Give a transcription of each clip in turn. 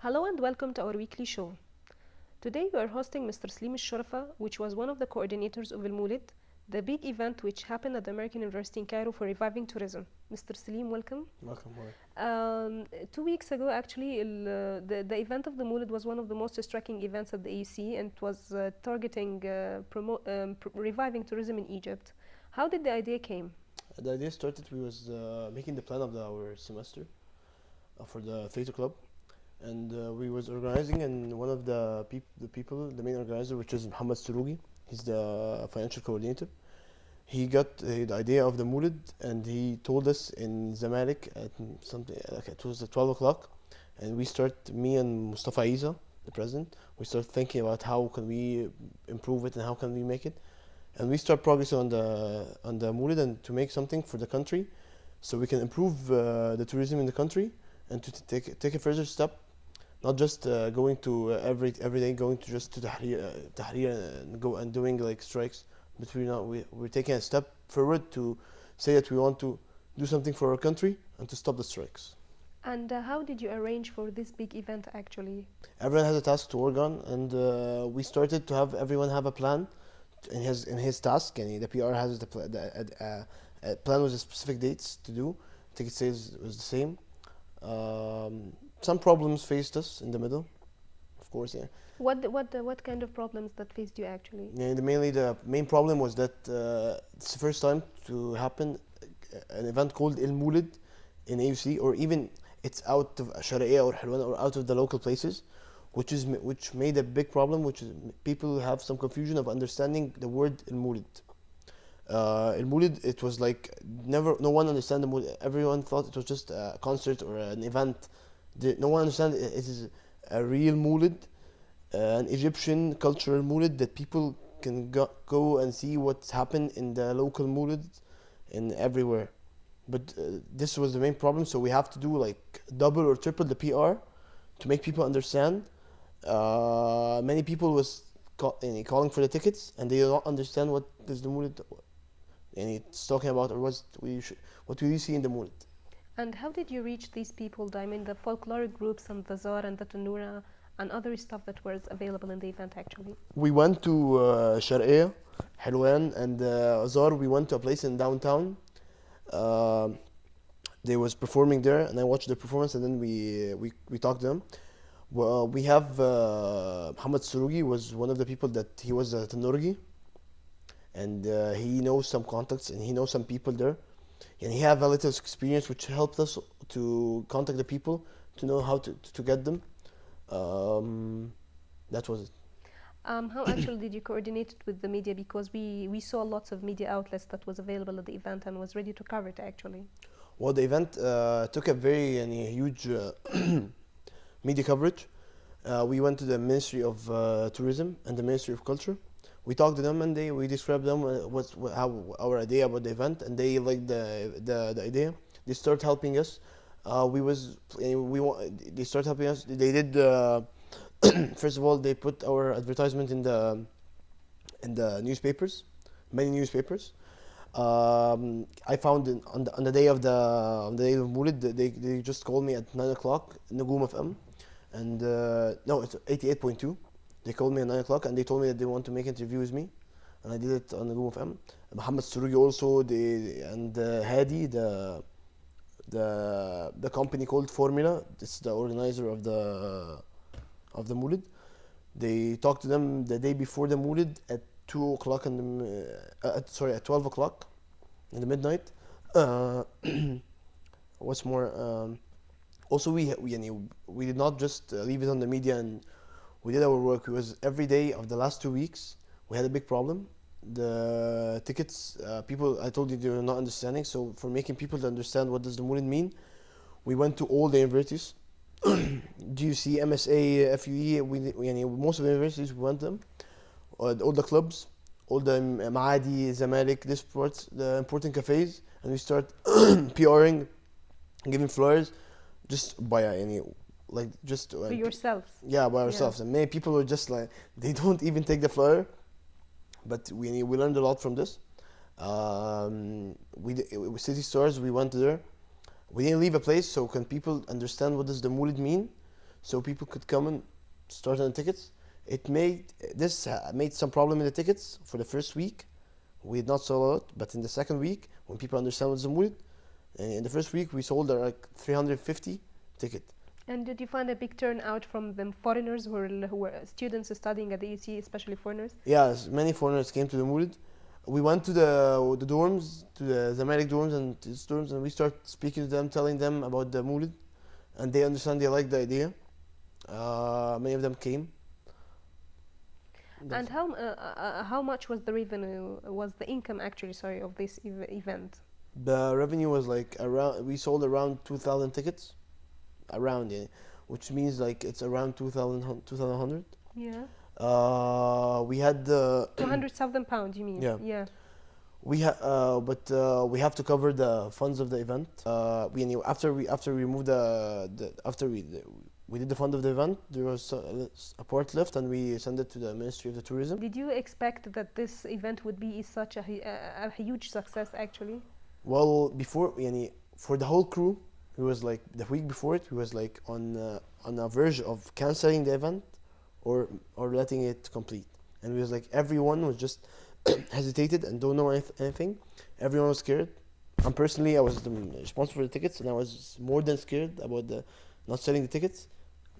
Hello and welcome to our weekly show. Today we are hosting Mr. Selim El Shorafa, which was one of the coordinators of El Moulid, the big event which happened at the American University in Cairo for reviving tourism. Mr. Selim, welcome. Welcome, Warren. 2 weeks ago, actually, the event of the Moulid was one of the most striking events at the AUC, and it was targeting reviving tourism in Egypt. How did the idea came? The idea started, we was making the plan of our semester for the theater club, and we was organizing, and one of the people, the main organizer, which is Mohammed Surugi, he's the financial coordinator. He got the idea of the Moulid, and he told us in Zamalek at something like it was at 12 o'clock, and me and Mustafa Isa, the president, we start thinking about how can we improve it and how can we make it, and we start progressing on the Moulid and to make something for the country, so we can improve the tourism in the country and to take a further step, not just going to every day going to just to Tahrir and go and doing like strikes, but we're taking a step forward to say that we want to do something for our country and to stop the strikes. And how did you arrange for this big event actually? Everyone has a task to work on, and we started to have everyone have a plan in his task, and the PR has a plan with the specific dates to do. Ticket sales was the same. Some problems faced us in the middle, of course, yeah. What kind of problems that faced you actually? Yeah, the main problem was that it's the first time to happen an event called El Moulid in AUC, or even it's out of Sharqiyya or Helwan or out of the local places, which made a big problem, which is people have some confusion of understanding the word El Moulid. El Moulid, it was like no one understand the Moulid. Everyone thought it was just a concert or an event. No one understand it is a real Moulid, an Egyptian cultural Moulid that people can go and see what's happened in the local Moulid and everywhere. But this was the main problem, so we have to do like double or triple the PR to make people understand. Many people was calling for the tickets, and they don't understand what is the Moulid, and it's talking about, or what will you see in the Moulid. And how did you reach these people? I mean, the folkloric groups and the Zar and the Tanura and other stuff that was available in the event actually. We went to Sharqiyya, Helwan, and Zar. We went to a place in downtown. They was performing there, and I watched the performance, and then we talked to them. Well, we have Muhammad Surugi was one of the people that he was a Tanurgi, and he knows some contacts and he knows some people there, and he have a little experience which helped us to contact the people to know how to get them. That was it. How actually did you coordinate it with the media? Because we saw lots of media outlets that was available at the event and was ready to cover it actually. Well, the event took a very huge media coverage. We went to the Ministry of Tourism and the Ministry of Culture. We talked to them, and we described them how our idea about the event, and they liked the idea. They start helping us. They start helping us. They did first of all, they put our advertisement in the newspapers, many newspapers. I found on the day of Moulid, they just called me at 9 o'clock, Nagoom FM, and no, it's 88.2. They called me at 9 o'clock, and they told me that they want to make an interview with me, and I did it on Nagoom FM. Mohammed Surugi also, and Hadi, the company called Formula. This is the organizer of the Moulid. They talked to them the day before the Moulid at 2 o'clock at 12 o'clock in the midnight. What's more, also we did not just leave it on the media, and we did our work. It was every day of the last 2 weeks. We had a big problem. The tickets, people, I told you, they were not understanding. So for making people to understand what does the Moulid mean, we went to all the universities, GUC, MSA, FUE. Most of the universities we went to them, all the clubs, all the Maadi, Zamalek, this sports, the important cafes, and we start PRing, giving flyers, just by For yourselves. Yeah, by ourselves. And many people were just like, they don't even take the flyer, but we learned a lot from this. City stores, we went there. We didn't leave a place, so can people understand what does the Moulid mean? so people could come and start on the tickets. Made some problem in the tickets for the first week. We did not sell out, but in the second week, when people understand what's the Moulid, in the first week we sold like 350 tickets. And did you find a big turnout from the foreigners who were students studying at the EUC, especially foreigners? Yes, many foreigners came to the Moulid. We went to the dorms, to the Zamalek dorms and to the dorms, and we started speaking to them, telling them about the Moulid, and they understand, they like the idea. Many of them came. And how much was the revenue, was the income actually, sorry, of this event? The revenue was like around, we sold around 2,000 tickets, around, yeah, which means like it's around 2,100. Yeah. We had the 200,000 pounds, you mean? Yeah. Yeah. we we have to cover the funds of the event. We knew after we moved we did the fund of the event, there was a part left, and we sent it to the Ministry of the Tourism. Did you expect that this event would be such a huge success actually? Well, before, for the whole crew, it was like the week before it, we was like on a verge of canceling the event or letting it complete, and we was like, everyone was just hesitated and don't know anything. Everyone was scared. And personally, I was responsible for the tickets, and I was more than scared about the not selling the tickets,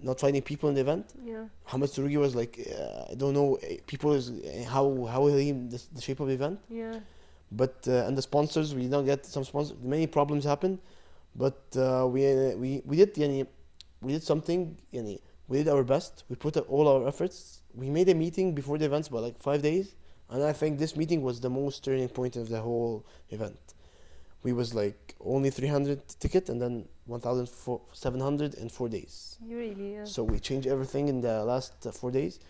not finding people in the event. Yeah. Hamad Surugi was like, I don't know, people is how will he the shape of the event. Yeah. But and the sponsors, we did not get some sponsors. Many problems happened, but we did something. We did our best. We put all our efforts. We made a meeting before the events, about like 5 days, and I think this meeting was the most turning point of the whole event. We was like only 300 tickets, and then 1,700 in 4 days. You really, yeah. So we changed everything in the last 4 days.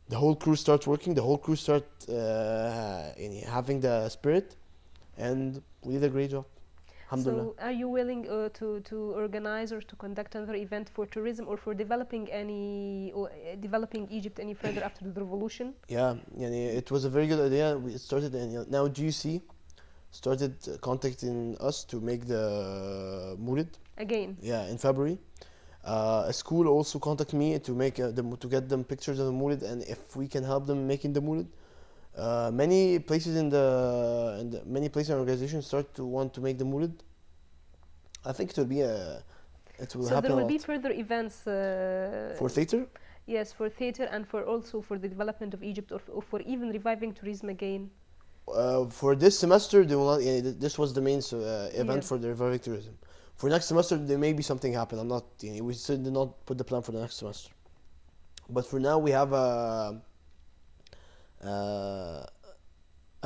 The whole crew starts working. The whole crew start having the spirit, and we did a great job. Alhamdulillah. So, are you willing to organize or to conduct another event for tourism or for developing developing Egypt any further after the revolution? Yeah, it was a very good idea. We started, and now GUC started contacting us to make the Moulid Again. Yeah, in February. A school also contacted me to make to get them pictures of the Moulid, and if we can help them making the Moulid. Many places many places and organizations start to want to make the Moulid. I think it will happen. So there will be further events for theater. Yes, for theater and for also for the development of Egypt, or for even reviving tourism again. For this semester, they will not. This was the main event for the reviving tourism. For next semester, there may be something happen. I'm not. We still did not put the plan for the next semester. But for now, we have a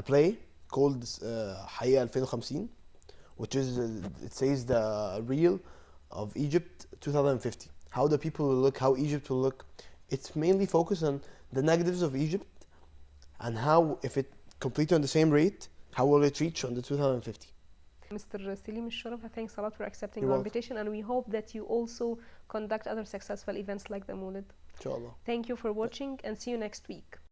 play called Hayya 2050, which is it says the real of Egypt 2050. How the people will look, how Egypt will look. It's mainly focused on the negatives of Egypt, and how, if it completed on the same rate, how will it reach on the 2050. Mr. Selim El Shorafa, thanks a lot for accepting You're our welcome. invitation, and we hope that you also conduct other successful events like the Moulid. Inshallah. Thank you for watching, and see you next week.